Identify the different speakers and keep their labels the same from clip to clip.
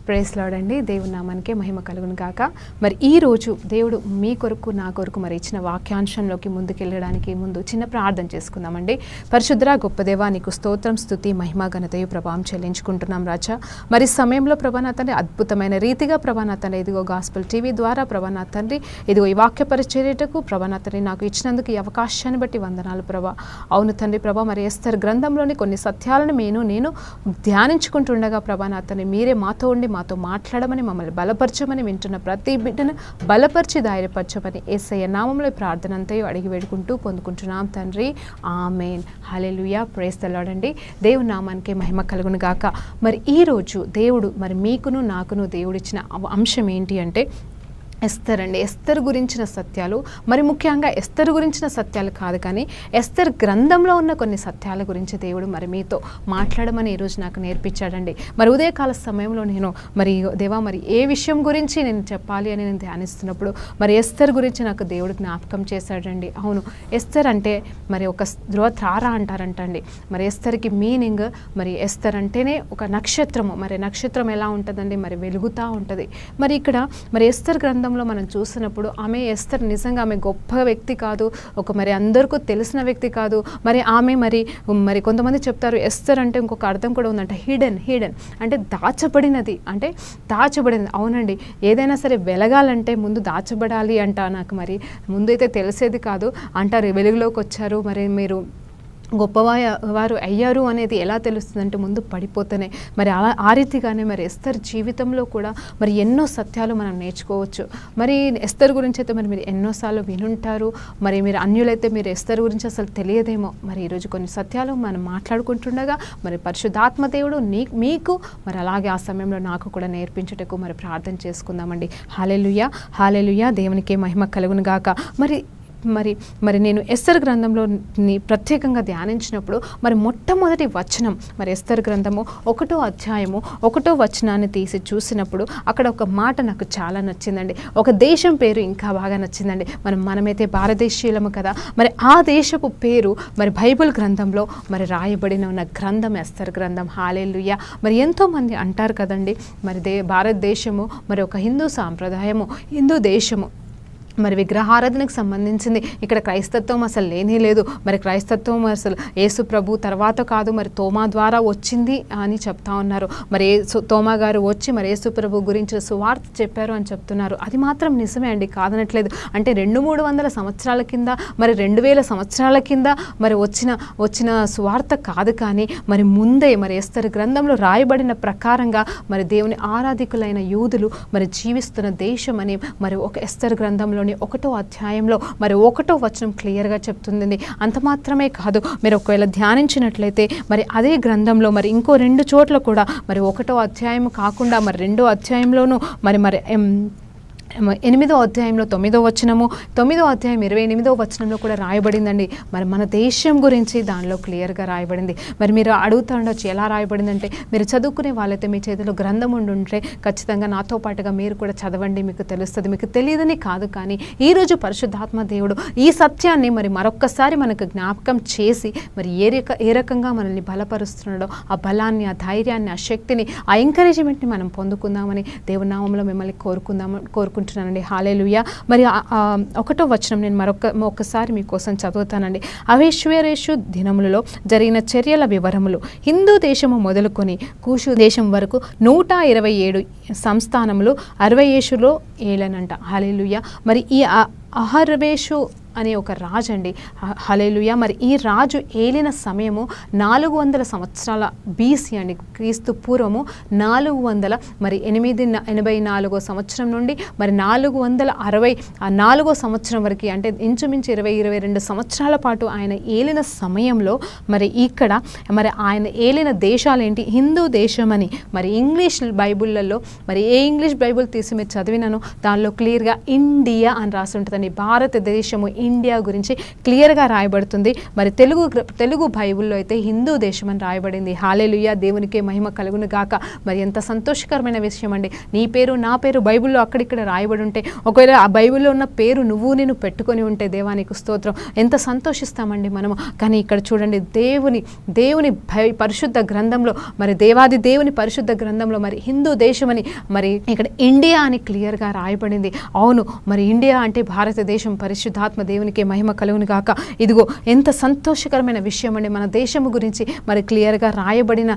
Speaker 1: Praise lord అండి. దేవుని నామానికే మహిమ కలుగును గాక. మరి ఈ రోజు దేవుడు మీ కొరకు నా కొరకు మరి ఇచ్చిన వాక్యాంశంలోకి ముందుకెళ్ళడానికి ముందు చిన్న ప్రార్థన చేసుకుందామండి. పరిశుద్ధ గొప్ప దేవా, నీకు స్తోత్రం, స్తుతి, మహిమ, ఘనతయు ప్రభావం చెల్లించుకుంటున్నాం రాజా. మరి సమయంలో ప్రభా నా తండ్రి అద్భుతమైన రీతిగా ప్రభా నా తండ్రి ఇదిగో గాస్పెల్ టీవీ ద్వారా ప్రభా నా తండ్రి ఇదిగో ఈ వాక్య పరిచర్యకు ప్రభా నా తండ్రి నాకు ఇచ్చినందుకు ఈ అవకాశాన్ని బట్టి వందనాలు ప్రభా. అవును తండ్రి ప్రభా, మరి ఎస్తర్ గ్రంథంలోని కొన్ని సత్యాలను నేను ధ్యానించుకుంటుండగా ప్రభా నా తండ్రి మీరే మాతో ఉండి మాతో మాట్లాడమని, మమ్మల్ని బలపరచమని, వింటున్న ప్రతి బిడ్డను బలపరిచి ధైర్యపరచమని యేసయ్య నామములో ప్రార్థన అంతయు అడిగి వేడుకుంటూ పొందుకుంటున్నాం తండ్రి. ఆమేన్. హల్లెలూయా. ప్రైజ్ ది లార్డ్ అండి. దేవుని నామానికి మహిమ కలుగును గాక. మరి ఈరోజు దేవుడు మరి మీకును నాకును దేవుడిచ్చిన అంశం ఏంటి అంటే ఎస్తర్ అండి. ఎస్తర్ గురించిన సత్యాలు, మరి ముఖ్యంగా ఎస్తర్ గురించిన సత్యాలు కాదు కానీ ఎస్తర్ గ్రంథంలో ఉన్న కొన్ని సత్యాల గురించి దేవుడు మరి మీతో మాట్లాడమని ఈరోజు నాకు నేర్పించాడండి. మరి ఉదయకాల సమయంలో నేను మరి దేవా మరి ఏ విషయం గురించి నేను చెప్పాలి అని నేను ధ్యానిస్తున్నప్పుడు మరి ఎస్తర్ గురించి నాకు దేవుడు జ్ఞాపకం చేశాడండి. అవును, ఎస్తర్ అంటే మరి ఒక ధ్రువతార అంటారంటండి. మరి ఎస్తర్కి మీనింగ్, మరి ఎస్తర్ అంటేనే ఒక నక్షత్రము. మరి నక్షత్రం ఎలా ఉంటుందండి, మరి వెలుగుతూ ఉంటుంది. మరి ఇక్కడ మరి ఎస్తర్ గ్రంథంలో మనం చూసినప్పుడు ఆమె ఎస్తర్ నిజంగా ఆమె గొప్ప వ్యక్తి కాదు, ఒక మరి అందరికీ తెలిసిన వ్యక్తి కాదు. మరి ఆమె మరి కొంతమంది చెప్తారు ఎస్తర్ అంటే ఇంకొక అర్థం కూడా ఉందంట, హిడెన్ అంటే దాచబడినది, అంటే దాచబడినది. అవునండి, ఏదైనా సరే వెలగాలంటే ముందు దాచబడాలి అంట. నాకు మరి ముందైతే తెలిసేది కాదు అంటారు. వెలుగులోకి వచ్చారు, మరి మీరు గొప్పవారు అయ్యారు అనేది ఎలా తెలుస్తుందంటే ముందు పడిపోతేనే. మరి ఆ రీతిగానే మరి ఎస్తర్ జీవితంలో కూడా మరి ఎన్నో సత్యాలు మనం నేర్చుకోవచ్చు. మరి ఎస్తర్ గురించి అయితే మరి మీరు ఎన్నోసార్లు వినుంటారు. మరి మీరు అన్యులైతే మీరు ఎస్తర్ గురించి అసలు తెలియదేమో. మరి ఈరోజు కొన్ని సత్యాలు మనం మాట్లాడుకుంటుండగా మరి పరిశుద్ధాత్మ దేవుడు మీకు మరి అలాగే ఆ సమయంలో నాకు కూడా నేర్పించుటకు మరి ప్రార్థన చేసుకుందామండి. హల్లెలూయా, హల్లెలూయా. దేవునికి మహిమ కలుగును గాక. మరి నేను ఎస్తర్ గ్రంథంలో ప్రత్యేకంగా ధ్యానించినప్పుడు మరి మొట్టమొదటి వచనం, మరి ఎస్తర్ గ్రంథము 1వ అధ్యాయము 1వ వచనాన్ని తీసి చూసినప్పుడు అక్కడ ఒక మాట నాకు చాలా నచ్చిందండి. ఒక దేశం పేరు ఇంకా బాగా నచ్చిందండి. మనమైతే భారతదేశీయులము కదా. మరి ఆ దేశపు పేరు మరి బైబిల్ గ్రంథంలో మరి రాయబడిన ఉన్న గ్రంథం ఎస్తర్ గ్రంథం. హల్లెలూయా. మరి ఎంతోమంది అంటారు కదండి, మరి భారతదేశము మరి ఒక హిందూ సాంప్రదాయము, హిందూ దేశము, మరి విగ్రహారాధనకు సంబంధించింది. ఇక్కడ క్రైస్తత్వం అసలు లేనే లేదు. మరి క్రైస్తత్వం అసలు యేసు ప్రభు తర్వాత కాదు, మరి తోమా ద్వారా వచ్చింది అని చెప్తా ఉన్నారు. మరి తోమా గారు వచ్చి మరి యేసు ప్రభు గురించి సువార్త చెప్పారు అని చెప్తున్నారు. అది మాత్రం నిజమే అండి, కాదనట్లేదు. అంటే 200-300 సంవత్సరాల కింద, మరి 2000 సంవత్సరాల కింద మరి వచ్చిన సువార్త కాదు. కానీ మరి ముందే మరి ఎస్తర్ గ్రంథంలో రాయబడిన ప్రకారంగా మరి దేవుని ఆరాధికులైన యూదులు మరి జీవిస్తున్న దేశం అని మరి ఒక ఎస్తర్ గ్రంథంలో 1వ అధ్యాయంలో మరి 1వ వచనం క్లియర్గా చెప్తుంది. అంత మాత్రమే కాదు, మీరు ఒకవేళ ధ్యానించినట్లయితే మరి అదే గ్రంథంలో మరి ఇంకో 2 చోట్ల కూడా మరి 1వ అధ్యాయం కాకుండా మరి 2వ అధ్యాయంలోనూ మరి 8వ అధ్యాయంలో 9వ వచనము, 9వ అధ్యాయం 28వ వచనంలో కూడా రాయబడిందండి. మరి మన దేశం గురించి దానిలో క్లియర్గా రాయబడింది. మరి మీరు అడుగుతూ ఉండొచ్చు ఎలా రాయబడిందంటే, మీరు చదువుకునే వాళ్ళైతే మీ చేతిలో గ్రంథం ఉంటే ఖచ్చితంగా నాతో పాటుగా మీరు కూడా చదవండి, మీకు తెలుస్తుంది. మీకు తెలియదని కాదు, కానీ ఈరోజు పరిశుద్ధాత్మ దేవుడు ఈ సత్యాన్ని మరి మరొక్కసారి మనకు జ్ఞాపకం చేసి మరి ఏ రకంగా మనల్ని బలపరుస్తున్నాడో ఆ బలాన్ని, ఆ ధైర్యాన్ని, ఆ శక్తిని, ఆ ఎంకరేజ్మెంట్ని మనం పొందుకుందామని దేవుని నామములో మిమ్మల్ని కోరుకుంటున్నానండి. హల్లెలూయా. మరి 1వ వచనం నేను ఒక్కసారి మీకోసం చదువుతానండి. అహష్వేరోషు దినములలో జరిగిన చర్యల వివరములు. హిందూ దేశము మొదలుకొని కూషు దేశం వరకు 127 సంస్థానములు అర్వయేషులో ఏలనంట. హల్లెలూయా. మరి ఈ అహర్వేషు అనే ఒక రాజు అండి. హల్లెలూయా. మరి ఈ రాజు ఏలిన సమయము 400 సంవత్సరాల BC అండి, క్రీస్తు పూర్వము 484 సంవత్సరం నుండి మరి 464 సంవత్సరం వరకు, అంటే ఇంచుమించు 22 సంవత్సరాల పాటు ఆయన ఏలిన సమయంలో మరి ఇక్కడ మరి ఆయన ఏలిన దేశాలేంటి, హిందూ దేశం అని మరి ఇంగ్లీష్ బైబుల్లలో మరి ఏ ఇంగ్లీష్ బైబుల్ తీసి మీరు చదివినాను దానిలో క్లియర్గా ఇండియా అని రాసి ఉంటుందండి. భారతదేశము ఇండియా గురించి క్లియర్గా రాయబడుతుంది. మరి తెలుగు బైబిల్లో అయితే హిందూ దేశం అని రాయబడింది. హల్లెలూయా, దేవునికే మహిమ కలుగును గాక. మరి ఎంత సంతోషకరమైన విషయం అండి. నీ పేరు నా పేరు బైబిల్లో అక్కడిక్కడ రాయబడి ఉంటే, ఒకవేళ ఆ బైబిల్లో ఉన్న పేరు నేను పెట్టుకొని ఉంటే దేవానికి స్తోత్రం, ఎంత సంతోషిస్తామండి మనము. కానీ ఇక్కడ చూడండి, దేవుని పరిశుద్ధ గ్రంథంలో, మరి దేవాది దేవుని పరిశుద్ధ గ్రంథంలో మరి హిందూ దేశమని, మరి ఇక్కడ ఇండియా అని క్లియర్గా రాయబడింది. అవును, మరి ఇండియా అంటే భారతదేశం. పరిశుద్ధాత్మ దేవునికి మహిమ కలుగును గాక. ఇదిగో ఎంత సంతోషకరమైన విషయం అండి. మన దేశము గురించి మరి క్లియర్గా రాయబడిన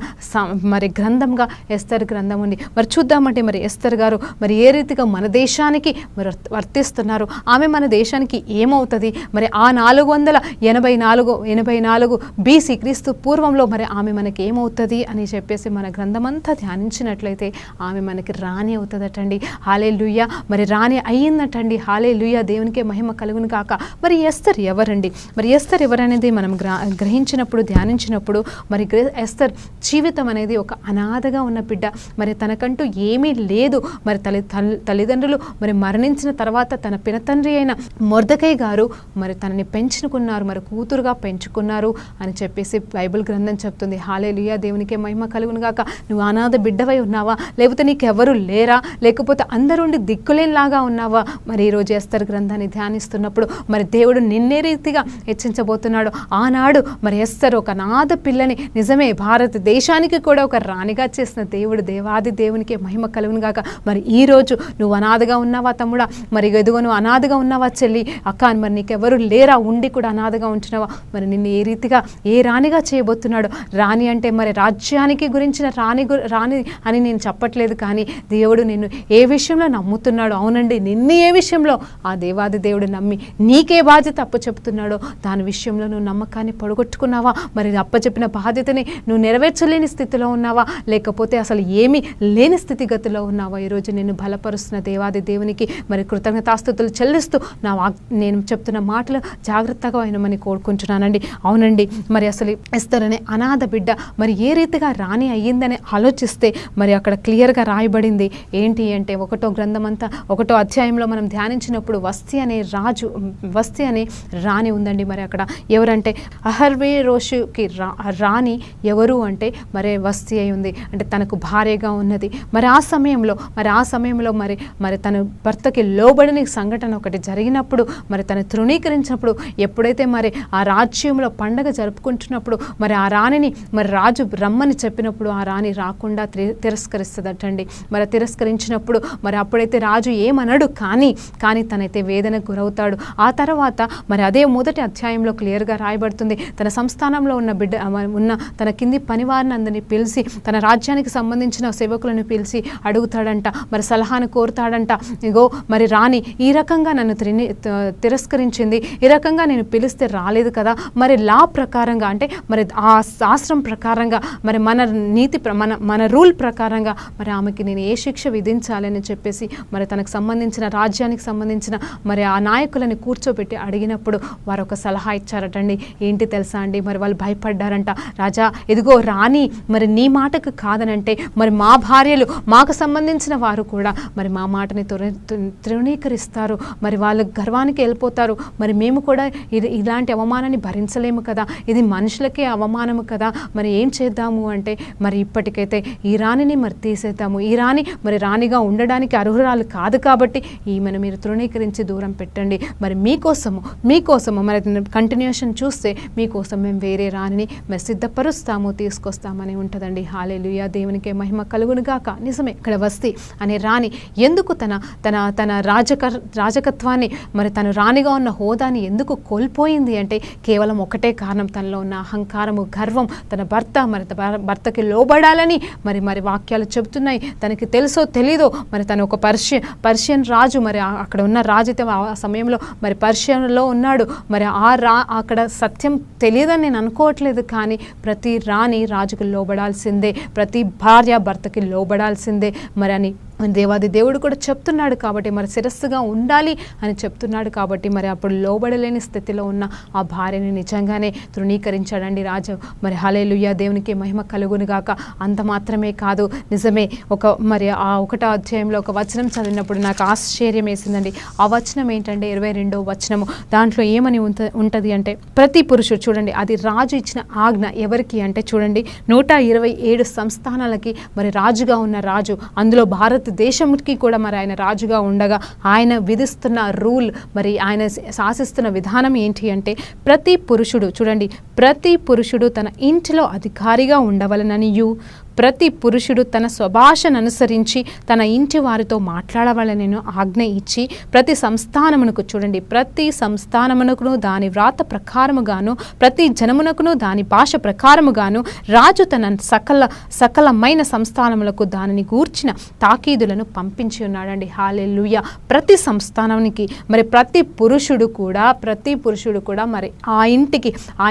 Speaker 1: మరి గ్రంథంగా ఎస్తర్ గ్రంథం ఉంది. మరి చూద్దామంటే మరి ఎస్తర్ గారు మరి ఏ రీతిగా మన దేశానికి మరి వర్తిస్తున్నారు, ఆమె మన దేశానికి ఏమవుతుంది, మరి ఆ 484 BC క్రీస్తు పూర్వంలో మరి ఆమె మనకి ఏమవుతుంది అని చెప్పేసి మన గ్రంథమంతా ధ్యానించినట్లయితే ఆమె మనకి రాణి అవుతుందటండి. హల్లెలూయా, మరి రాణి అయ్యిందటండి. హల్లెలూయా, దేవునికే మహిమ కలుగును కాక. మరి ఎస్తర్ ఎవరండి? మరి ఎస్తర్ ఎవరనేది మనం గ్రహించినప్పుడు, ధ్యానించినప్పుడు, మరి ఎస్తర్ జీవితం అనేది ఒక అనాథగా ఉన్న బిడ్డ. మరి తనకంటూ ఏమీ లేదు. మరి తల్లిదండ్రులు మరి మరణించిన తర్వాత తన పినతండ్రి అయిన మొర్దెకై గారు మరి తనని పెంచుకున్నారు, మరి కూతురుగా పెంచుకున్నారు అని చెప్పేసి బైబిల్ గ్రంథం చెప్తుంది. హల్లెలూయా, దేవునికే మహిమ కలుగును గాక. నువ్వు అనాథ బిడ్డవై ఉన్నావా, లేకపోతే నీకెవరు లేరా, లేకపోతే అందరుండి దిక్కులేనిలాగా ఉన్నావా? మరి ఈరోజు ఎస్తర్ గ్రంథాన్ని ధ్యానిస్తున్నప్పుడు మరి దేవుడు నిన్నే రీతిగా హెచ్చించబోతున్నాడు. ఆనాడు మరి ఎస్తర్ ఒక అనాథ పిల్లని, నిజమే భారతదేశానికి కూడా ఒక రాణిగా చేసిన దేవుడు, దేవాది దేవునికి మహిమ కలుగును గాక. మరి ఈరోజు నువ్వు అనాథగా ఉన్నావా తమ్ముడా? మరి ఎదుగో నువ్వు అనాథగా ఉన్నావా చెల్లి, అక్క, మరి నీకెవరు లేరా, ఉండి కూడా అనాథగా ఉంటున్నావా? మరి నిన్ను ఏ రీతిగా ఏ రాణిగా చేయబోతున్నాడు? రాణి అంటే మరి రాజ్యానికి గురించిన రాణి అని నేను చెప్పట్లేదు, కానీ దేవుడు నిన్ను ఏ విషయంలో నమ్ముతున్నాడు? అవునండి, నిన్ను ఏ విషయంలో ఆ దేవాది దేవుడు నమ్మి నీకే బాధ్యత అప్పచెప్తున్నాడో దాని విషయంలో నువ్వు నమ్మకాన్ని పొడగొట్టుకున్నావా? మరి అప్పచెప్పిన బాధ్యతని నువ్వు నెరవేర్చలేని స్థితిలో ఉన్నావా, లేకపోతే అసలు ఏమీ లేని స్థితిగతిలో ఉన్నావా? ఈరోజు నిన్ను బలపరుస్తున్న దేవాది దేవునికి మరి కృతజ్ఞతాస్తుతులు చెల్లిస్తూ నేను చెప్తున్న మాటలు జాగ్రత్తగా వినమని కోరుకుంటున్నానండి. అవునండి, మరి అసలు ఎస్తర్ అనే అనాథ బిడ్డ మరి ఏ రీతిగా రాణి అయ్యిందని ఆలోచిస్తే మరి అక్కడ క్లియర్గా రాయబడింది ఏంటి అంటే, 1వ గ్రంథం అంతా 1వ అధ్యాయంలో మనం ధ్యానించినప్పుడు వస్తి అనే రాణి ఉందండి. మరి అక్కడ ఎవరంటే అహర్వేరోషుకి రాణి ఎవరు అంటే మరి వస్తి అయి ఉంది, అంటే తనకు భార్యగా ఉన్నది. మరి ఆ సమయంలో మరి తన భర్తకి లోబడని సంఘటన ఒకటి జరిగినప్పుడు, మరి తను తృణీకరించినప్పుడు, ఎప్పుడైతే మరి ఆ రాజ్యంలో పండగ జరుపుకుంటున్నప్పుడు మరి ఆ రాణిని మరి రాజు రమ్మని చెప్పినప్పుడు ఆ రాణి రాకుండా తిరస్కరిస్తుందటండి. మరి తిరస్కరించినప్పుడు మరి అప్పుడైతే రాజు ఏమనడు, కానీ తనైతే వేదనకు గురవుతాడు. ఆ తర్వాత మరి అదే 1వ అధ్యాయంలో క్లియర్గా రాయబడుతుంది, తన సంస్థానంలో ఉన్న తన కింది పనివారిని అందరినీ పిలిచి, తన రాజ్యానికి సంబంధించిన సేవకులను పిలిచి అడుగుతాడంట, మరి సలహాను కోరుతాడంట. ఇగో మరి రాణి ఈ రకంగా నన్ను తిరస్కరించింది, ఈ రకంగా నేను పిలిస్తే రాలేదు కదా, మరి లా ప్రకారంగా అంటే మరి ఆ శాస్త్రం ప్రకారంగా మరి మన నీతి మన రూల్ ప్రకారంగా మరి ఆమెకి నేను ఏ శిక్ష విధించాలని చెప్పేసి మరి తనకు సంబంధించిన రాజ్యానికి సంబంధించిన మరి ఆ నాయకులని కూర్చోబెట్టి అడిగినప్పుడు వారు ఒక సలహా ఇచ్చారటండి. ఏంటి తెలుసా అండి, మరి వాళ్ళు భయపడ్డారంట. రాజా, ఇదిగో రాణి మరి నీ మాటకు కాదనంటే మరి మా భార్యలు, మాకు సంబంధించిన వారు కూడా మరి మా మాటని తృణీకరిస్తారు, మరి వాళ్ళ గర్వానికి వెళ్ళిపోతారు. మరి మేము కూడా ఇలాంటి అవమానాన్ని భరించలేము కదా, ఇది మనుషులకే అవమానము కదా, మరి ఏం చేద్దాము అంటే మరి ఇప్పటికైతే ఈ రాణిని మరి తీసేద్దాము, ఈ రాణి మరి రాణిగా ఉండడానికి అర్హురాలు కాదు కాబట్టి ఈమెను మీరు తృణీకరించి దూరం పెట్టండి. మరి మీకోసము మరి కంటిన్యూషన్ చూస్తే మీకోసం మేము వేరే రాణిని మరి సిద్ధపరుస్తాము, తీసుకొస్తామని ఉంటుందండి. హల్లెలూయా, దేవునికే మహిమ కలుగును గాక. నిజమే, ఇక్కడ వస్తి అనే రాణి ఎందుకు తన రాజకత్వాన్ని మరి తను రాణిగా ఉన్న హోదాని ఎందుకు కోల్పోయింది అంటే కేవలం ఒకటే కారణం, తనలో ఉన్న అహంకారము, గర్వం. తన భర్తకి లోబడాలని మరి వాక్యాలు చెబుతున్నాయి. తనకి తెలుసో తెలీదో మరి తను ఒక పర్షియన్ రాజు, మరి అక్కడ ఉన్న రాజు అయితే ఆ సమయంలో మరి పర్షియన్లో ఉన్నాడు. మరి అక్కడ సత్యం తెలియదని నేను అనుకోవట్లేదు, కానీ ప్రతి రాణి రాజుకు లోబడాల్సిందే, ప్రతి భార్య భర్తకి లోబడాల్సిందే మరి అని దేవాది దేవుడు కూడా చెప్తున్నాడు కాబట్టి, మరి శిరస్సుగా ఉండాలి అని చెప్తున్నాడు కాబట్టి, మరి అప్పుడు లోబడలేని స్థితిలో ఉన్న ఆ భార్యని నిజంగానే తృణీకరించాడండి రాజు. మరి హల్లెలూయా, దేవునికి మహిమ కలుగును గాక. అంత మాత్రమే కాదు, నిజమే, మరి ఆ 1వ అధ్యాయంలో ఒక వచనం చదివినప్పుడు నాకు ఆశ్చర్యం వేసిందండి. ఆ వచనం ఏంటంటే 22వ వచనము. దాంట్లో ఏమని ఉంటుంది అంటే, ప్రతి పురుషుడు, చూడండి, అది రాజు ఇచ్చిన ఆజ్ఞ. ఎవరికి అంటే చూడండి, 127 సంస్థానాలకి మరి రాజుగా ఉన్న రాజు, అందులో భారతదేశంకి కూడా మరి ఆయన రాజుగా ఉండగా ఆయన విధిస్తున్న రూల్, మరి ఆయన శాసిస్తున్న విధానం ఏంటి అంటే, ప్రతి పురుషుడు, చూడండి, ప్రతి పురుషుడు తన ఇంటిలో అధికారిగా ఉండవలననియు, ప్రతి పురుషుడు తన స్వభాషను అనుసరించి తన ఇంటి వారితో మాట్లాడవాలని నేను ఆజ్ఞ ఇచ్చి, ప్రతి సంస్థానమునకు, చూడండి, ప్రతి సంస్థానమునకును దాని వ్రాత ప్రకారముగాను, ప్రతి జనమునకును దాని భాష ప్రకారముగాను రాజు తన సకలమైన సంస్థానములకు దానిని గూర్చిన తాకీదులను పంపించి ఉన్నాడండి. హల్లెలూయా. ప్రతి సంస్థానానికి మరి ప్రతి పురుషుడు కూడా మరి ఆ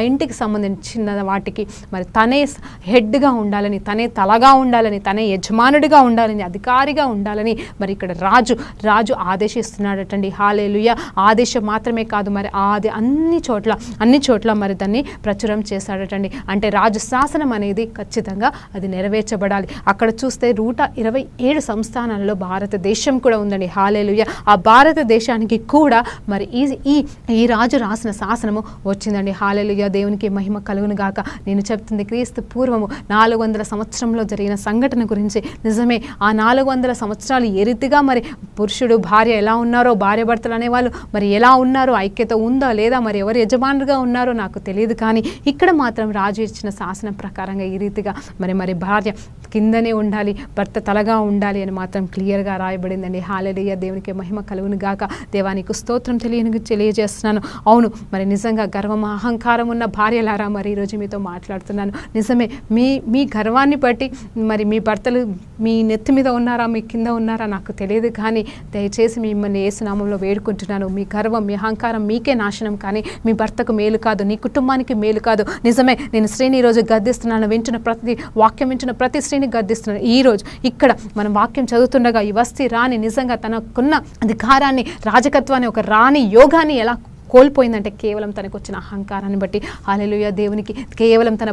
Speaker 1: ఇంటికి సంబంధించిన వాటికి మరి తనే హెడ్గా ఉండాలని, తనే తలగా ఉండాలని, తనే యజమానుడిగా ఉండాలని, అధికారిగా ఉండాలని మరి ఇక్కడ రాజు ఆదేశిస్తున్నాడటండి. హల్లెలూయా. ఆదేశం మాత్రమే కాదు, మరి అన్ని చోట్ల మరి దాన్ని ప్రచురం చేశాడటండి. అంటే రాజు శాసనం అనేది ఖచ్చితంగా అది నెరవేర్చబడాలి. అక్కడ చూస్తే 127 సంస్థానాలలో భారతదేశం కూడా ఉందండి. హల్లెలూయా. ఆ భారతదేశానికి కూడా మరి ఈ రాజు రాసిన శాసనము వచ్చిందండి. హల్లెలూయా. దేవునికి మహిమ కలుగును గాక. నేను చెప్తుంది క్రీస్తు పూర్వము 400 సంవత్సరంలో జరిగిన సంఘటన గురించి. నిజమే, ఆ 400 సంవత్సరాలు ఏ రీతిగా మరి పురుషుడు భార్య ఎలా ఉన్నారో, భార్య భర్తలు అనేవాళ్ళు మరి ఎలా ఉన్నారో, ఐక్యత ఉందా లేదా, మరి ఎవరు యజమానులుగా ఉన్నారో నాకు తెలియదు. కానీ ఇక్కడ మాత్రం రాజు ఇచ్చిన శాసనం ప్రకారంగా ఈ రీతిగా మరి భార్య కిందనే ఉండాలి, భర్త తలగా ఉండాలి అని మాత్రం క్లియర్గా రాయబడిందండి. హల్లెలూయా. దేవునికి మహిమ కలుగును గాక. దేవానికి స్తోత్రం తెలియజేస్తున్నాను. అవును, మరి నిజంగా గర్వం అహంకారం ఉన్న భార్యలారా, మరి ఈరోజు మీతో మాట్లాడుతున్నాను. నిజమే, మీ గర్వాన్ని బట్టి మరి మీ భర్తలు మీ నెత్తి మీద ఉన్నారా, మీ కింద ఉన్నారా నాకు తెలియదు. కానీ దయచేసి మిమ్మల్ని యేసు నామములో వేడుకుంటున్నాను, మీ గర్వం, మీ అహంకారం మీకే నాశనం, కానీ మీ భర్తకు మేలు కాదు, నీ కుటుంబానికి మేలు కాదు. నిజమే, నేను స్త్రీని ఈరోజు గద్దిస్తున్నాను, వాక్యం వింటున్న ప్రతి స్త్రీని గద్దిస్తున్నాను. ఈరోజు ఇక్కడ మనం వాక్యం చదువుతుండగా ఈ వస్తి రాణి నిజంగా తనకున్న అధికారాన్ని, రాజకత్వాన్ని, ఒక రాణి యోగాన్ని ఎలా కోల్పోయిందంటే కేవలం తనకు వచ్చిన అహంకారాన్ని బట్టి. హల్లెలూయా. దేవునికి కేవలం తన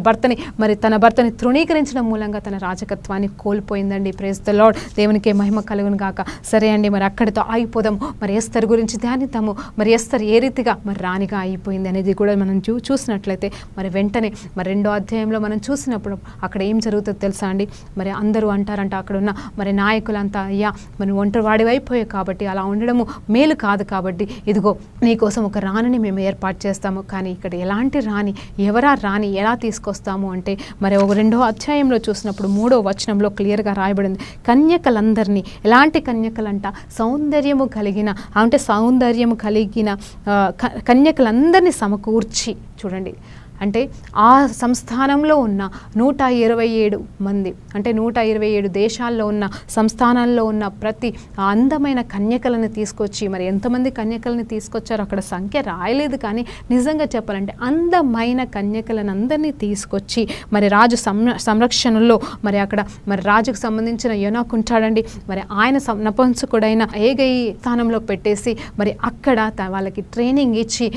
Speaker 1: భర్తని తృణీకరించడం మూలంగా తన రాజకత్వాన్ని కోల్పోయిందండి. Praise the lord. దేవునికి మహిమ కలుగును గాక. సరే అండి, మరి అక్కడితో ఆగిపోదాము. మరి ఎస్తర్ గురించి ధ్యానిద్దాము. మరి ఎస్తర్ ఏ రీతిగా మరి రాణిగా అయిపోయింది అనేది కూడా మనం చూసినట్లయితే, మరి వెంటనే మరి 2వ అధ్యాయంలో మనం చూసినప్పుడు అక్కడ ఏం జరుగుతుందో తెలుసా అండి. మరి అందరూ అంటారంట, అక్కడ ఉన్న మరి నాయకులంతా, అయ్యా మరి ఒంటరివాడి అయిపోయావు కాబట్టి, అలా ఉండడము మేలు కాదు కాబట్టి, ఇదిగో నీకోసం ఒక రాణిని మేము ఏర్పాటు చేస్తాము. కానీ ఇక్కడ ఎలాంటి రాణి, ఎవరా రాణి, ఎలా తీసుకొస్తాము అంటే, మరి 2వ అధ్యాయంలో చూసినప్పుడు 3వ వచనంలో క్లియర్గా రాయబడింది. కన్యకలందరినీ, ఎలాంటి కన్యకలంట, సౌందర్యము కలిగిన కన్యకలందరినీ సమకూర్చి, చూడండి, అంటే ఆ సంస్థానంలో ఉన్న 127 మంది, అంటే 127 దేశాల్లో ఉన్న సంస్థానాల్లో ఉన్న ప్రతి అందమైన కన్యకలను తీసుకొచ్చి, మరి ఎంతమంది కన్యకలను తీసుకొచ్చారో అక్కడ సంఖ్య రాయలేదు. కానీ నిజంగా చెప్పాలంటే అందమైన కన్యకలను అందరినీ తీసుకొచ్చి మరి రాజు సంరక్షణలో మరి అక్కడ మరి రాజుకు సంబంధించిన యోనాకు ఉంటాడండి, మరి ఆయన నపుంసకుడైన ఏగై స్థానంలో పెట్టేసి మరి అక్కడ వాళ్ళకి ట్రైనింగ్ ఇచ్చి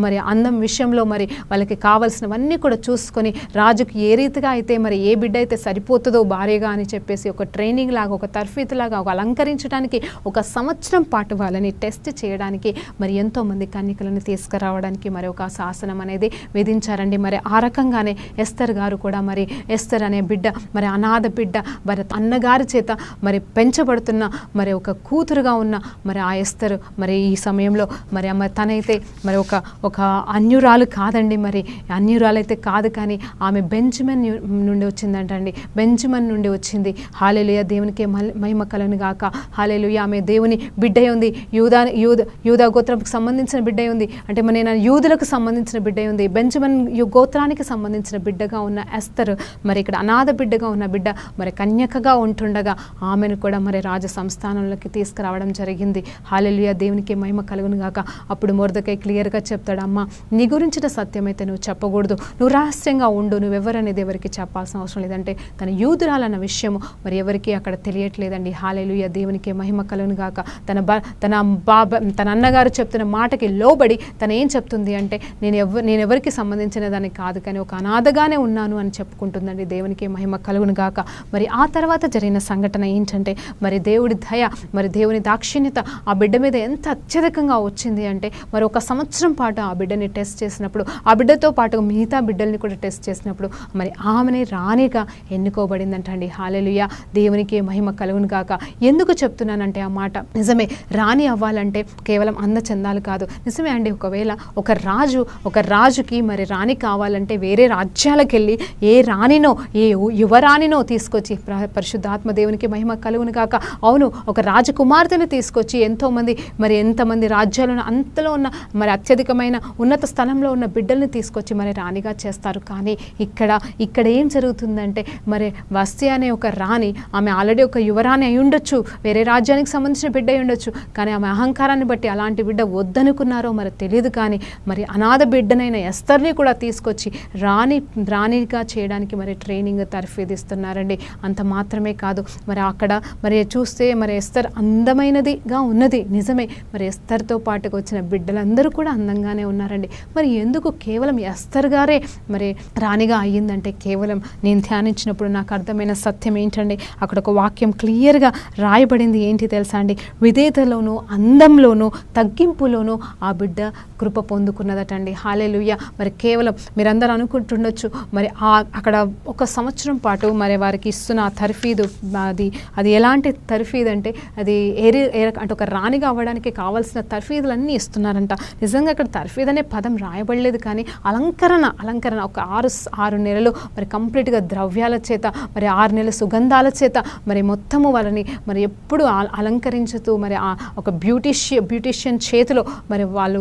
Speaker 1: మరి అందం విషయంలో మరి వాళ్ళకి కావాల్సినవన్నీ కూడా చూసుకొని, రాజుకి ఏ రీతిగా అయితే మరి ఏ బిడ్డ అయితే సరిపోతుందో భార్యగా అని చెప్పేసి ఒక ట్రైనింగ్ లాగా, ఒక తర్ఫీతు లాగా, ఒక అలంకరించడానికి 1 సంవత్సరం పాటు వాళ్ళని టెస్ట్ చేయడానికి మరి ఎంతోమంది కన్యకలను తీసుకురావడానికి మరి ఒక శాసనం అనేది విధించారండి. మరి ఆ రకంగానే ఎస్తర్ గారు కూడా, మరి ఎస్తర్ అనే బిడ్డ మరి అనాథ బిడ్డ, మరి అన్నగారి చేత మరి పెంచబడుతున్న మరి ఒక కూతురుగా ఉన్న మరి ఆ ఎస్తర్ మరి ఈ సమయంలో మరి తనైతే మరి ఒక అన్యురాలు కాదండి, మరి అన్యురాలైతే కాదు, కానీ ఆమె బెంజమిన్ నుండి వచ్చిందంటండి. బెంజమిన్ నుండి వచ్చింది. హల్లెలూయా. దేవునికి మహిమ కలుగును గాక. హల్లెలూయా. ఆమె దేవుని బిడ్డ ఉంది, యూదా గోత్రానికి సంబంధించిన బిడ్డ ఉంది, అంటే మన యూదులకు సంబంధించిన బిడ్డ ఉంది. బెంజమిన్ గోత్రానికి సంబంధించిన బిడ్డగా ఉన్న ఎస్తర్ మరి ఇక్కడ అనాథ బిడ్డగా ఉన్న బిడ్డ మరి కన్యకగా ఉంటుండగా ఆమెను కూడా మరి రాజ సంస్థానంలోకి తీసుకురావడం జరిగింది. హల్లెలూయా. దేవునికి మహిమ కలుగును గాక. అప్పుడు మొర్దెకై క్లియర్గా చెప్తాడు, అమ్మ నీ గురించిన సత్యం అయితే నువ్వు చెప్పకూడదు, నువ్వు రహస్యంగా ఉండు, నువ్వెవరనేది ఎవరికి చెప్పాల్సిన అవసరం లేదంటే తన యూదురాలన్న విషయము మరి ఎవరికి అక్కడ తెలియట్లేదండి. హల్లెలూయా, దేవునికి మహిమ కలుగును గాక. తన అన్నగారు చెప్తున్న మాటకి లోబడి తను ఏం చెప్తుంది అంటే నేను ఎవరికి సంబంధించిన దాన్ని కాదు కానీ ఒక అనాథగానే ఉన్నాను అని చెప్పుకుంటుందండి. దేవునికి మహిమ కలుగును గాక. మరి ఆ తర్వాత జరిగిన సంఘటన ఏంటంటే మరి దేవుడి దయ, మరి దేవుని దాక్షిణ్యత ఆ బిడ్డ మీద ఎంత అత్యధికంగా వచ్చింది అంటే మరి 1 సంవత్సరం పాటు ఆ బిడ్డని టెస్ట్ చేసినప్పుడు, ఆ బిడ్డతో పాటు మిగతా బిడ్డల్ని కూడా టెస్ట్ చేసినప్పుడు మరి ఆమెనే రాణిగా ఎన్నుకోబడిందంటండి. హల్లెలూయా, దేవునికి మహిమ కలుగును గాక. ఎందుకు చెప్తున్నానంటే ఆ మాట నిజమే, రాణి అవ్వాలంటే కేవలం అందచందాలు కాదు. నిజమే అండి, ఒకవేళ ఒక రాజుకి మరి రాణి కావాలంటే వేరే రాజ్యాలకు వెళ్ళి ఏ రాణినో ఏ యువరాణినో తీసుకొచ్చి, పరిశుద్ధాత్మ దేవునికి మహిమ కలుగును గాక, అవును, ఒక రాజకుమార్తెను తీసుకొచ్చి ఎంతమంది రాజ్యాలను అంతలో ఉన్న మరి అత్యధికమైన ఉన్నత స్థలంలో ఉన్న బిడ్డల్ని తీసుకొచ్చి మరి రాణిగా చేస్తారు. కానీ ఇక్కడ ఏం జరుగుతుందంటే మరి వస్తి అనే ఒక రాణి, ఆమె ఆల్రెడీ ఒక యువరాణి అయి ఉండొచ్చు, వేరే రాజ్యానికి సంబంధించిన బిడ్డ అయి ఉండొచ్చు, కానీ ఆమె అహంకారాన్ని బట్టి అలాంటి బిడ్డ వద్దనుకున్నారో మరి తెలియదు. కానీ మరి అనాథ బిడ్డనైన ఎస్తర్ని కూడా తీసుకొచ్చి రాణిగా చేయడానికి మరి ట్రైనింగ్ తర్ఫీదిస్తున్నారండి. అంత మాత్రమే కాదు, మరి అక్కడ మరి చూస్తే మరి ఎస్తర్ అందమైనదిగా ఉన్నది నిజమే, మరి ఎస్తర్తో పాటుకు వచ్చిన బిడ్డలందరూ కూడా అందంగానే ఉన్నారండి. మరి ఎందుకు కేవలం ఎస్తర్ గారే మరి రాణిగా అయ్యిందంటే కేవలం నేను ధ్యానించినప్పుడు నాకు అర్థమైన సత్యం ఏంటండి, అక్కడ ఒక వాక్యం క్లియర్గా రాయబడింది. ఏంటి తెలుసా అండి, విధేయతలోనూ అందంలోనూ తగ్గింపులోనూ ఆ బిడ్డ కృప పొందుకున్నదటండి. హల్లెలూయా. మరి కేవలం మీరందరూ అనుకుంటుండొచ్చు మరి అక్కడ 1 సంవత్సరం పాటు మరి వారికి ఇస్తున్న ఆ తర్ఫీదు అది ఎలాంటి తర్ఫీదు అంటే అది అంటే ఒక రాణిగా అవ్వడానికి కావాల్సిన తర్ఫీదులన్నీ ఇస్తున్నారంట. నిజంగా అక్కడ తర్ఫీదు అనే పదం రాయబడలేదు, కానీ అలంకరణ ఒక 6 నెలలు మరి కంప్లీట్గా ద్రవ్యాల చేత, మరి 6 నెలల సుగంధాల చేత మరి మొత్తము వాళ్ళని మరి ఎప్పుడు అలంకరించుతూ మరి ఒక బ్యూటిషియన్ చేతిలో మరి వాళ్ళు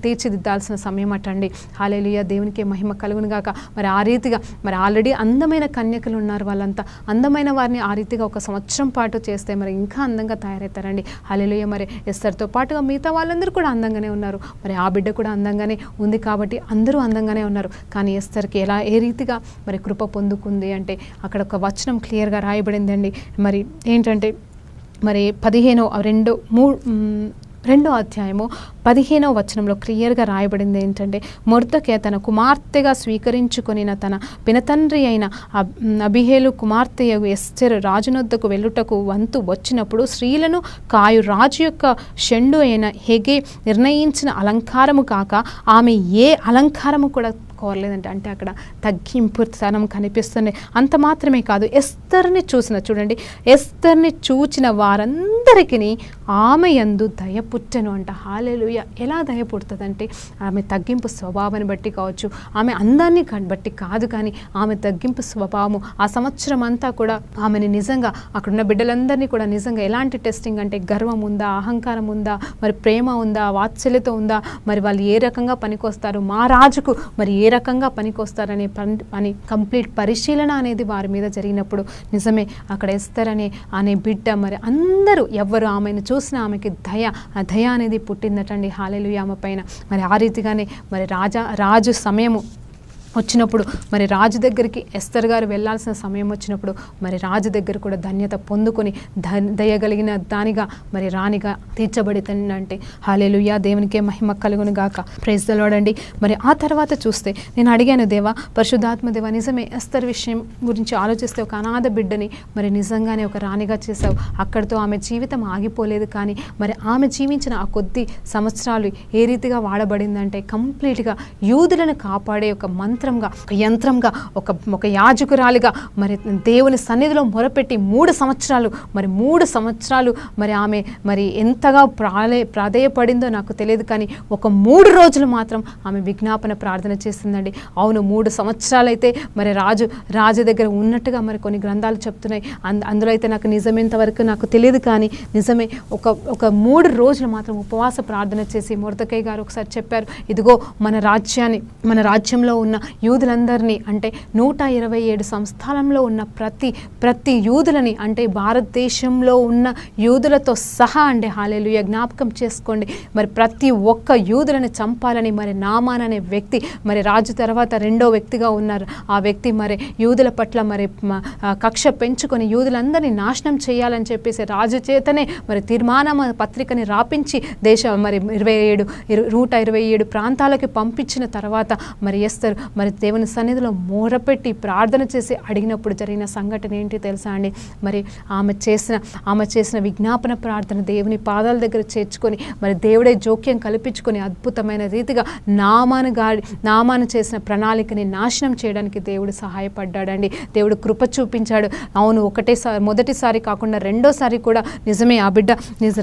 Speaker 1: తీర్చిదిద్దాల్సిన సమయం అటండి. హల్లెలూయా, దేవునికి మహిమ కలుగును గాక. మరి ఆ రీతిగా మరి ఆల్రెడీ అందమైన కన్యకలు ఉన్నారు, వాళ్ళంతా అందమైన వారిని ఆ రీతిగా 1 సంవత్సరం పాటు చేస్తే మరి ఇంకా అందంగా తయారవుతారండి. హల్లెలూయా. మరి ఎస్తర్తో పాటుగా మిగతా వాళ్ళందరూ కూడా అందంగానే ఉన్నారు, మరి ఆ బిడ్డ కూడా అందంగానే ఉంది కాబట్టి అందరూ అందంగానే ఉన్నారు. కానీ ఎస్తర్కి ఏ రీతిగా మరి కృప పొందుకుంది అంటే అక్కడ ఒక వచనం క్లియర్గా రాయబడిందండి. మరి ఏంటంటే మరి 2వ అధ్యాయము 15వ వచనంలో క్లియర్గా రాయబడింది ఏంటంటే, మొర్దెకై తన కుమార్తెగా స్వీకరించుకొనిన తన పినతండ్రి అయిన అబీహేలు కుమార్తె ఎస్తెరు రాజునొద్దకు వెళ్ళుటకు వంతు వచ్చినప్పుడు స్త్రీలను కాయు రాజు యొక్క షండు అయిన హెగే నిర్ణయించిన అలంకారము కాక ఆమె ఏ అలంకారము కూడా కోరలేదంటే, అంటే అక్కడ తగ్గింపుతనం కనిపిస్తుంది. అంత మాత్రమే కాదు, ఎస్తర్ని చూచిన వారందరికీ ఆమె యందు దయ పుట్టెను అంట. హల్లెలూయా. ఎలా దయ పుడుతుందంటే ఆమె తగ్గింపు స్వభావాన్ని బట్టి కావచ్చు, ఆమె అందాన్ని బట్టి కాదు, కానీ ఆమె తగ్గింపు స్వభావము ఆ సంవత్సరం అంతా కూడా ఆమెని నిజంగా అక్కడున్న బిడ్డలందరినీ కూడా నిజంగా ఎలాంటి టెస్టింగ్ అంటే గర్వం ఉందా, అహంకారం ఉందా, మరి ప్రేమ ఉందా, వాత్సల్యత ఉందా, మరి వాళ్ళు ఏ రకంగా పనికొస్తారు, మా రాజుకు మరి ఏ రకంగా పనికొస్తారనే పని కంప్లీట్ పరిశీలన అనేది వారి మీద జరిగినప్పుడు నిజమే అక్కడ ఎస్తర్ అనే బిడ్డ మరి అందరూ ఎవరు ఆమెను చూసినా ఆమెకి దయ అనేది పుట్టిందటండి. హల్లెలూయా ఆమె పైన. మరి ఆ రీతిగానే మరి రాజు సమయము వచ్చినప్పుడు మరి రాజు దగ్గరికి ఎస్తర్ గారు వెళ్ళాల్సిన సమయం వచ్చినప్పుడు మరి రాజు దగ్గర కూడా ధన్యత పొందుకొని దయగలిగిన దానిగా మరి రాణిగా తీర్చబడితే హల్లెలూయా, దేవునికే మహిమ కలుగును గాక. ప్రైజ్ ది లార్డ్ అండి. మరి ఆ తర్వాత చూస్తే నేను అడిగాను, దేవా పరిశుద్ధాత్మ దేవా నిజమే ఎస్తర్ విషయం గురించి ఆలోచిస్తే ఒక అనాథ బిడ్డని మరి నిజంగానే ఒక రాణిగా చేసావు. అక్కడితో ఆమె జీవితం ఆగిపోలేదు, కానీ మరి ఆమె జీవించిన ఆ కొద్ది సంవత్సరాలు ఏ రీతిగా వాడబడిందంటే కంప్లీట్గా యూదులను కాపాడే ఒక మంత్రంగా, ఒక యంత్రంగా, ఒక యాజకురాలిగా మరి దేవుని సన్నిధిలో మొరపెట్టి 3 సంవత్సరాలు మరి ఆమె మరి ఎంతగా ప్రాధేయపడిందో నాకు తెలియదు, కానీ ఒక 3 రోజులు మాత్రం ఆమె విజ్ఞాపన ప్రార్థన చేసిందండి. అవును, 3 సంవత్సరాలు అయితే మరి రాజు దగ్గర ఉన్నట్టుగా మరి కొన్ని గ్రంథాలు చెప్తున్నాయి. అందులో అయితే నాకు నిజమేంత వరకు నాకు తెలియదు, కానీ నిజమే ఒక 3 రోజులు మాత్రం ఉపవాస ప్రార్థన చేసి మొర్దెకై గారు ఒకసారి చెప్పారు, ఇదిగో మన రాజ్యంలో ఉన్న యూదులందరినీ అంటే 127 సంస్థానంలో ఉన్న ప్రతి యూదులని అంటే భారతదేశంలో ఉన్న యూదులతో సహా అండి హల్లెలూయా జ్ఞాపకం చేసుకోండి. మరి ప్రతి ఒక్క యూదులని చంపాలని మరి నామాన్ అనే వ్యక్తి మరి రాజు తర్వాత రెండో వ్యక్తిగా ఉన్నారు. ఆ వ్యక్తి మరి యూదుల పట్ల మరి కక్ష పెంచుకొని యూదులందరినీ నాశనం చేయాలని చెప్పేసి రాజు చేతనే మరి తీర్మాన పత్రికని రాపించి మరి 127 ప్రాంతాలకి పంపించిన తర్వాత మరి ఎస్తరు మరి దేవుని సన్నిధిలో మోరపెట్టి ప్రార్థన చేసి అడిగినప్పుడు జరిగిన సంఘటన ఏంటి తెలుసా అండి? మరి ఆమె చేసిన విజ్ఞాపన ప్రార్థన దేవుని పాదాల దగ్గర చేర్చుకొని మరి దేవుడే జోక్యం కల్పించుకొని అద్భుతమైన రీతిగా నామాను చేసిన ప్రణాళికని నాశనం చేయడానికి దేవుడు సహాయపడ్డాడండి. దేవుడు కృప చూపించాడు. అవును, మొదటిసారి కాకుండా రెండోసారి కూడా నిజమే ఆ బిడ్డ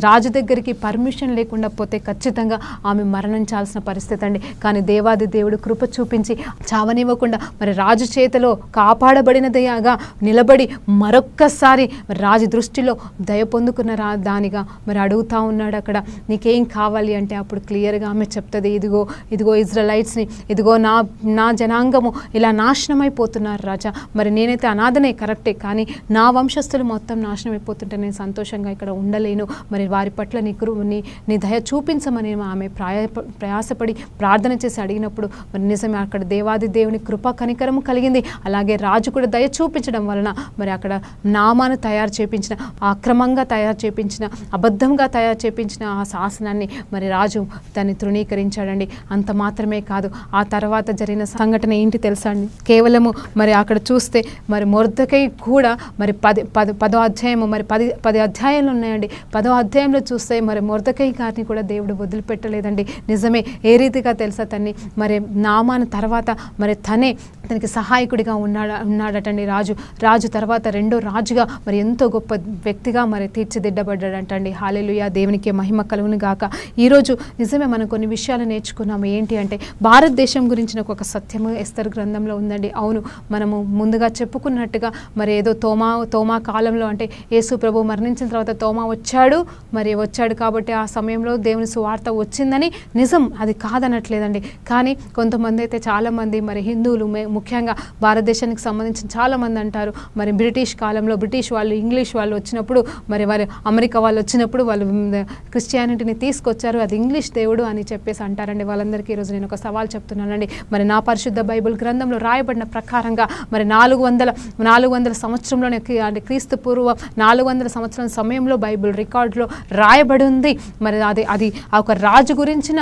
Speaker 1: రాజు దగ్గరికి పర్మిషన్ లేకుండా పోతే ఖచ్చితంగా ఆమె మరణించాల్సిన పరిస్థితి అండి. కానీ దేవాది దేవుడు కృప చూపించి చావనివ్వకుండా మరి రాజు చేతిలో కాపాడబడినదిగా నిలబడి మరొక్కసారి రాజు దృష్టిలో దయ పొందుకున్న దానిగా మరి అడుగుతా ఉన్నాడు. అక్కడ నీకేం కావాలి అంటే అప్పుడు క్లియర్గా ఆమె చెప్తుంది, ఇదిగో ఇజ్రాయెలైట్స్ని, ఇదిగో నా జనాంగము ఇలా నాశనం అయిపోతున్నారు రాజా. మరి నేనైతే అనాథనే కరెక్టే, కానీ నా వంశస్థులు మొత్తం నాశనం అయిపోతుంటే నేను సంతోషంగా ఇక్కడ ఉండలేను. మరి వారి పట్ల నీ దయ చూపించమని ఆమె ప్రయాసపడి ప్రార్థన చేసి అడిగినప్పుడు మరి నిజమే అక్కడ దేవాది దేవుని కృపా కనికరము కలిగింది. అలాగే రాజు కూడా దయ చూపించడం వలన మరి అక్కడ నామాను తయారు చేపించిన, అక్రమంగా తయారు చేపించిన, అబద్ధంగా తయారు చేపించిన ఆ శాసనాన్ని మరి రాజు దాన్ని తృణీకరించాడండి. అంత మాత్రమే కాదు, ఆ తర్వాత జరిగిన సంఘటన ఏంటి తెలుసా అండి? కేవలము మరి అక్కడ చూస్తే మరి మొర్దెకై కూడా మరి 10వ అధ్యాయము మరి 10 అధ్యాయాలు ఉన్నాయండి. 10వ అధ్యాయంలో చూస్తే మరి మొర్దెకై గారిని కూడా దేవుడు వదిలిపెట్టలేదండి. నిజమే, ఏ రీతిగా తెలుసా తన్ని మరి నామాను తర్వాత మరి తనకి సహాయకుడిగా ఉన్నాడటండి రాజు తర్వాత రెండో రాజుగా మరి ఎంతో గొప్ప వ్యక్తిగా మరి తీర్చిదిద్దబడ్డాడంటండి. హల్లెలూయా, దేవునికి మహిమ కలుగును గాక. ఈరోజు నిజమే మనం కొన్ని విషయాలు నేర్చుకున్నాము. ఏంటి అంటే భారతదేశం గురించిన ఒక సత్యము ఎస్తరు గ్రంథంలో ఉందండి. అవును, మనము ముందుగా చెప్పుకున్నట్టుగా మరి ఏదో తోమా కాలంలో అంటే యేసు ప్రభు మరణించిన తర్వాత తోమా వచ్చాడు కాబట్టి ఆ సమయంలో దేవుని సువార్త వచ్చిందని నిజం, అది కాదనట్లేదండి. కానీ కొంతమంది అయితే చాలామంది మరి హిందువులు ముఖ్యంగా భారతదేశానికి సంబంధించిన చాలామంది అంటారు మరి బ్రిటిష్ కాలంలో బ్రిటిష్ వాళ్ళు ఇంగ్లీష్ వాళ్ళు వచ్చినప్పుడు మరి అమెరికా వాళ్ళు వచ్చినప్పుడు వాళ్ళు క్రిస్టియానిటీని తీసుకొచ్చారు, అది ఇంగ్లీష్ దేవుడు అని చెప్పేసి అంటారండి. వాళ్ళందరికీ ఈరోజు నేను ఒక సవాల్ చెప్తున్నానండి. మరి నా పరిశుద్ధ బైబిల్ గ్రంథంలో రాయబడిన ప్రకారంగా మరి 400 సంవత్సరంలోనే అంటే క్రీస్తు పూర్వ 400 సంవత్సరం సమయంలో బైబిల్ రికార్డులో రాయబడి ఉంది. మరి అది ఒక రాజు గురించిన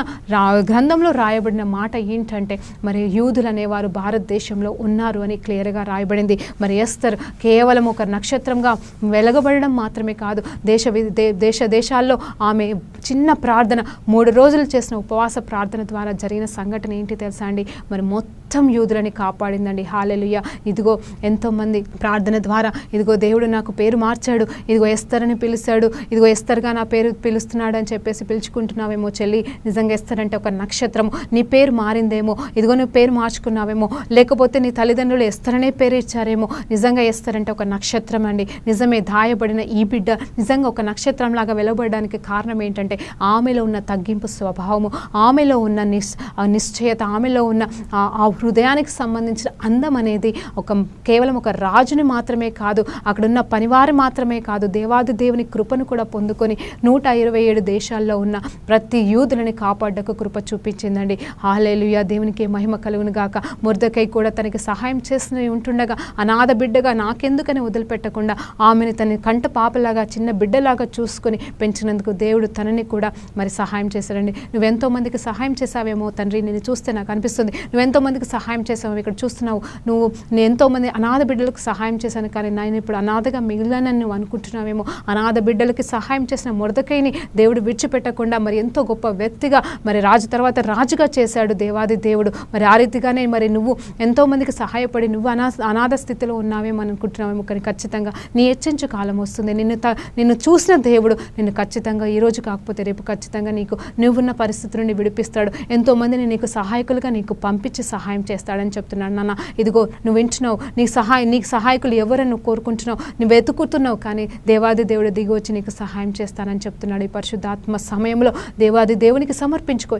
Speaker 1: గ్రంథంలో రాయబడిన మాట ఏంటంటే మరి యూదులు అనేవారు భారతదేశంలో ఉన్నారు అని క్లియర్గా రాయబడింది. మరి ఎస్తర్ కేవలం ఒక నక్షత్రంగా వెలగబడడం మాత్రమే కాదు, దేశాల్లో ఆమె చిన్న ప్రార్థన 3 రోజులు చేసిన ఉపవాస ప్రార్థన ద్వారా జరిగిన సంఘటన ఏంటి తెలుసా అండి? మరి మొత్తం యూదులని కాపాడిందండి. హల్లెలూయా. ఇదిగో ఎంతోమంది ప్రార్థన ద్వారా ఇదిగో దేవుడు నాకు పేరు మార్చాడు, ఇదిగో ఎస్తర్ అని పిలిచాడు, ఇదిగో ఎస్తర్గా నా పేరు పిలుస్తున్నాడు అని చెప్పేసి పిలుచుకుంటున్నావేమో చెల్లి. నిజంగా ఎస్తర్ అంటే ఒక నక్షత్రము. నీ పేరు మారిందేమో, ఇదిగో నువ్వు పేరు మార్చుకున్నావేమో, లేకపోతే నీ తల్లిదండ్రులు ఎస్తర్ అనే పేరు ఇచ్చారేమో. నిజంగా ఎస్తర్ అంటే ఒక నక్షత్రం అండి. నిజమే, దాయబడిన ఈ బిడ్డ నిజంగా ఒక నక్షత్రంలాగా వెలువడడానికి కారణం ఏంటంటే ఆమెలో ఉన్న తగ్గింపు స్వభావము, ఆమెలో ఉన్న నిశ్చయత, ఆమెలో ఉన్న ఆ హృదయానికి సంబంధించిన అందం అనేది కేవలం ఒక రాజుని మాత్రమే కాదు, అక్కడున్న పనివారు మాత్రమే కాదు, దేవాది దేవుని కృపను కూడా పొందుకొని 127 దేశాల్లో ఉన్న ప్రతి యూదులని కాపాడకు కృప చూపించిందండి. హల్లెలూయా, దేవునికి మహిమ కలుగును గాక. మొర్దెకై కూడా తనకి సహాయం చేస్తూనే ఉంటుండగా అనాథ బిడ్డగా నాకెందుకని వదిలిపెట్టకుండా ఆమెను తన కంట పాపలాగా చిన్న బిడ్డలాగా చూసుకొని పెంచినందుకు దేవుడు తనని కూడా మరి సహాయం చేశాడండి. నువ్వెంతో మందికి సహాయం చేసావేమో తండ్రి, నేను చూస్తే నాకు అనిపిస్తుంది నువ్వెంతో మందికి సహాయం చేసావు. ఇక్కడ చూస్తున్నావు, నేను ఎంతోమంది అనాథ బిడ్డలకు సహాయం చేశాను, కానీ నేను ఇప్పుడు అనాథగా మిగిలినని నువ్వు అనుకుంటున్నావేమో. అనాథ బిడ్డలకి సహాయం చేసిన మొర్దెకైని దేవుడు విడిచిపెట్టకుండా మరి ఎంతో గొప్ప వ్యక్తిగా మరి రాజు తర్వాత రాజుగా చేశాడు దేవాది దేవుడు. మరి ఆ రీతిగానే మరి నువ్వు ఎంతోమందికి సహాయపడి నువ్వు అనాథ స్థితిలో ఉన్నావేమో అనుకుంటున్నావేమో, కానీ ఖచ్చితంగా నీ హెచ్చించు కాలం వస్తుంది. నిన్ను చూసిన దేవుడు నిన్ను ఖచ్చితంగా ఈరోజు కాకపోతే రేపు ఖచ్చితంగా నీకు నువ్వున్న పరిస్థితి నుండి విడిపిస్తాడు. ఎంతోమందిని నీకు సహాయకులుగా నీకు పంపించి సహాయం చేస్తాడని చెప్తున్నాడు. నాన్న ఇదిగో నువ్వు వింటున్నావు, నీకు సహాయకులు ఎవరని నువ్వు కోరుకుంటున్నావు, నువ్వు వెతుకుతున్నావు, కానీ దేవాది దేవుడు దిగి వచ్చి నీకు సహాయం చేస్తానని చెప్తున్నాడు. ఈ పరిశుద్ధాత్మ సమయంలో దేవాది దేవునికి సమర్పించుకో.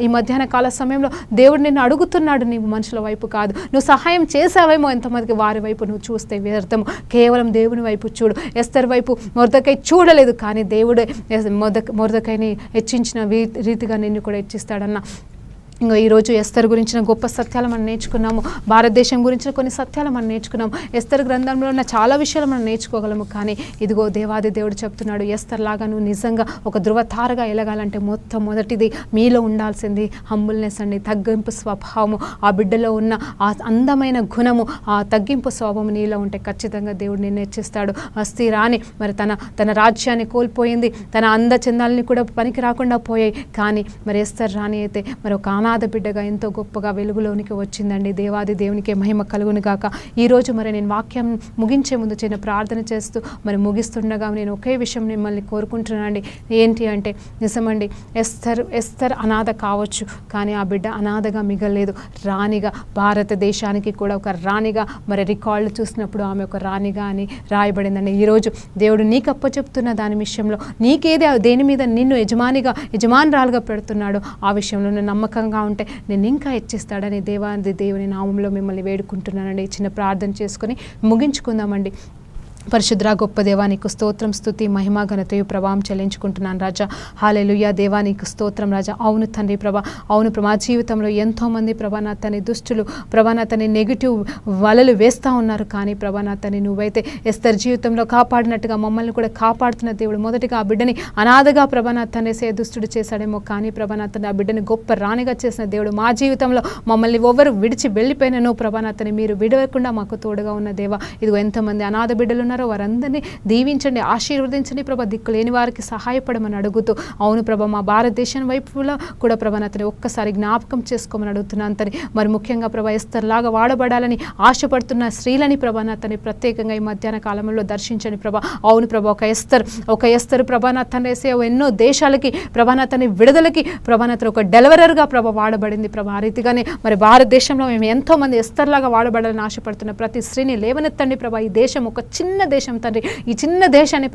Speaker 1: ఈ మధ్యాహ్న కాల సమయంలో దేవుడు నిన్ను అడుగుతున్నాడు, నీవు మనుషుల వైపు కాదు. నువ్వు సహాయం చేసావేమో ఎంతమందికి, వారి వైపు నువ్వు చూస్తే వ్యర్థము. కేవలం దేవుని వైపు చూడు. ఎస్తర్ వైపు మొర్దెకై చూడలేదు, కానీ దేవుడే మొర్దెకైని హెచ్చించిన రీతిగా నిన్ను కూడా హెచ్చిస్తాడన్న. ఇంకా ఈరోజు ఎస్తర్ గురించిన గొప్ప సత్యాలు మనం నేర్చుకున్నాము. భారతదేశం గురించిన కొన్ని సత్యాలు మనం నేర్చుకున్నాము. ఎస్తర్ గ్రంథంలో ఉన్న చాలా విషయాలు మనం నేర్చుకోగలము. కానీ ఇదిగో దేవాది దేవుడు చెప్తున్నాడు, ఎస్తర్ లాగా నువ్వు నిజంగా ఒక ధృవతారగా ఎలగాలంటే మొదటిది మీలో ఉండాల్సింది హంబుల్నెస్ అండి, తగ్గింపు స్వభావము. ఆ బిడ్డలో ఉన్న ఆ అందమైన గుణము, ఆ తగ్గింపు స్వభావం నీలో ఉంటే ఖచ్చితంగా దేవుడు నిన్ను హెచ్చిస్తాడు. వస్తీ రాని మరి తన రాజ్యాన్ని కోల్పోయింది, తన అందచందాలని కూడా పనికి రాకుండా పోయాయి. కానీ మరి ఎస్తర్ రాణి అయితే మరి ఒక అనాథ బిడ్డగా ఎంతో గొప్పగా వెలుగులోనికి వచ్చిందండి. దేవాది దేవునికి మహిమ కలుగును గాక. ఈరోజు మరి నేను వాక్యం ముగించే ముందు చిన్న ప్రార్థన చేస్తూ మరి ముగిస్తుండగా నేను ఒకే విషయం మిమ్మల్ని కోరుకుంటున్నానండి. ఏంటి అంటే నిజమండి, ఎస్తర్ అనాథ కావచ్చు, కానీ ఆ బిడ్డ అనాథగా మిగలేదు. రాణిగా, భారతదేశానికి కూడా ఒక రాణిగా మరి రికార్డులు చూసినప్పుడు ఆమె ఒక రాణిగా అని రాయబడిందండి. ఈరోజు దేవుడు నీకు అప్పచెప్తున్న దాని విషయంలో నీకేది దేని మీద నిన్ను యజమానురాలుగా పెడుతున్నాడో ఆ విషయంలో నువ్వు నమ్మకంగా ఉంటే నేను ఇంకా హెచ్చిస్తాడని దేవుని నామంలో మిమ్మల్ని వేడుకుంటున్నానండి. చిన్న ప్రార్థన చేసుకొని ముగించుకుందామండి. పరిశుద్ర గొప్ప దేవా నీకు స్తోత్రం, స్తుతి, మహిమ, ఘనతయు ప్రభావం చెల్లించుకుంటున్నాను రాజా. హల్లెలూయా దేవా నీకు స్తోత్రం రాజా. అవును తండ్రి ప్రభా, అవును ప్రభా, జీవితంలో ఎంతోమంది ప్రభా నా తని దుష్టులు ప్రభా నా తని నెగిటివ్ వలలు వేస్తూ ఉన్నారు. కానీ ప్రభా నా తని నువ్వైతే ఎస్తర్ జీవితంలో కాపాడినట్టుగా మమ్మల్ని కూడా కాపాడుతున్న దేవుడు. మొదటిగా ఆ బిడ్డని అనాథగా ప్రభా నా తనేసే దుష్టుడు చేశాడేమో, కానీ ప్రభా నా తని ఆ బిడ్డని గొప్ప రాణిగా చేసిన దేవుడు. మా జీవితంలో మమ్మల్ని ఎవరు విడిచి వెళ్ళిపోయినను ప్రభా నా తని మీరు విడవకుండా మాకు తోడుగా ఉన్న దేవా. ఇదిగో ఎంతమంది అనాథ బిడ్డలు వారందరినీ దీవించండి, ఆశీర్వదించండి ప్రభా. దిక్కులేని వారికి సహాయపడమని అడుగుతూ, అవును ప్రభా మా భారతదేశం వైపులో కూడా ప్రభా అతని ఒక్కసారి జ్ఞాపకం చేసుకోమని అడుగుతున్నా అంతని. మరి ముఖ్యంగా ప్రభా ఎస్తర్ లాగా వాడబడాలని ఆశపడుతున్న స్త్రీలని ప్రభా అతని ప్రత్యేకంగా ఈ మధ్యాహ్న కాలంలో దర్శించండి ప్రభా. అవును ప్రభా ఒక ఎస్తర్ ప్రభా అతను వేసే ఎన్నో దేశాలకి ప్రభా అతని విడుదలకి ప్రభా అతను ఒక డెలివరర్గా ప్రభా వాడబడింది ప్రభా. ఆ రీతిగానే మరి భారతదేశంలో మేము ఎంతోమంది ఎస్తర్ లాగా వాడబడాలని ఆశపడుతున్న ప్రతి స్త్రీని లేవనెత్తండి ప్రభా. ఈ దేశం ఒక చిన్న దేశం తండ్రి, ఈ చిన్న దేశాన్ని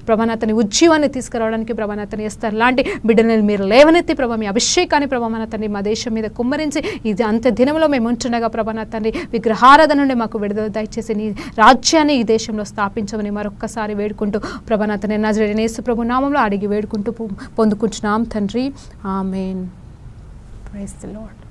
Speaker 1: ప్రభానాతని ఉజ్జీవాన్ని తీసుకురావడానికి ప్రభానాతని ఎస్తర్ లాంటి బిడ్డలను మీరు లేవనెత్తి ప్రభా మీ అభిషేకాన్ని ప్రభానాతని మా దేశం మీద కుమ్మరించి ఇది అంత్య దినంలో మేము ఉంటుండగా ప్రభానాతని విగ్రహారాధన నుండి మాకు విడుదల దయచేసి నీ రాజ్యాన్ని ఈ దేశంలో స్థాపించమని మరొక్కసారి వేడుకుంటూ ప్రభానాతని నజరేయుడైన యేసు ప్రభు నామంలో అడిగి వేడుకుంటూ పొందుకుంటున్నాం తండ్రి. ఆమేన్. Praise the lord.